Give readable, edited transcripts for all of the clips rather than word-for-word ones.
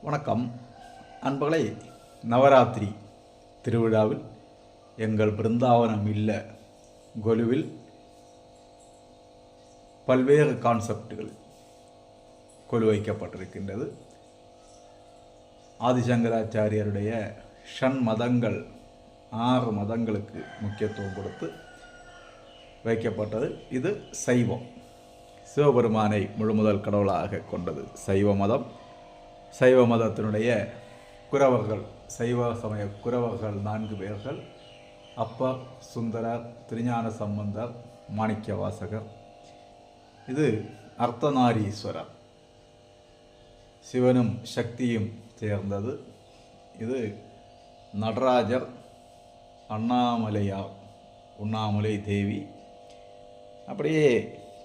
வணக்கம் அன்பர்களே. நவராத்திரி திருவிழாவில் எங்கள் பிருந்தாவனம் இல்ல கொலுவில் பல்வேறு கான்செப்டுகள் கொலு வைக்கப்பட்டிருக்கின்றது. ஆதிசங்கராச்சாரியருடைய ஷண்மதங்கள் 6 மதங்களுக்கு முக்கியத்துவம் கொடுத்து வைக்கப்பட்டது. இது சைவம், சிவபெருமானை முழுமுதல் கடவுளாக கொண்டது சைவ மதம். சைவ மதத்தினுடைய குரவர்கள், சைவ சமய குரவர்கள் 4 பேர்கள்: அப்பர், சுந்தரர், திருஞான சம்பந்தர், மாணிக்க வாசகர். இது அர்த்தநாரீஸ்வரர், சிவனும் சக்தியும் சேர்ந்தது. இது நடராஜர், அண்ணாமலையார், உண்ணாமலை தேவி. அப்படியே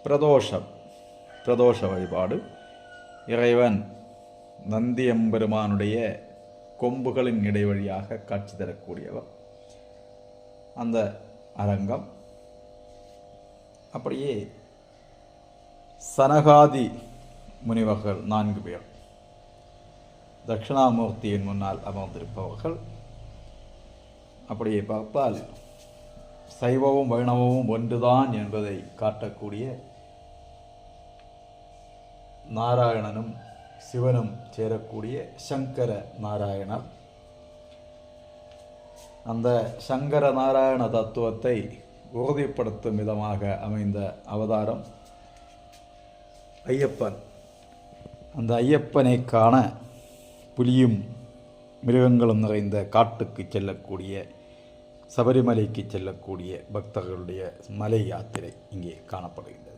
பிரதோஷ வழிபாடு. இறைவன் நந்தியம்பெருமானுடைய கொம்புகளின் இடைவழியாக காட்சி தரக்கூடியவர் அந்த அரங்கம். அப்படியே சனகாதி முனிவர்கள் 4 பேர் தட்சிணாமூர்த்தியின் முன்னால் அமர்ந்திருப்பவர்கள். அப்படியே பார்த்தால் சைவமும் வைணவமும் ஒன்றுதான் என்பதை காட்டக்கூடிய நாராயணனும் சிவனும் சேரக்கூடிய சங்கர நாராயணர். அந்த சங்கர நாராயண தத்துவத்தை உறுதிப்படுத்தும் விதமாக அமைந்த அவதாரம் ஐயப்பன். அந்த ஐயப்பனை காண புலியும் மிருகங்களும் நிறைந்த காட்டுக்கு செல்லக்கூடிய, சபரிமலைக்கு செல்லக்கூடிய பக்தர்களுடைய மலை யாத்திரை இங்கே காணப்படுகின்றது.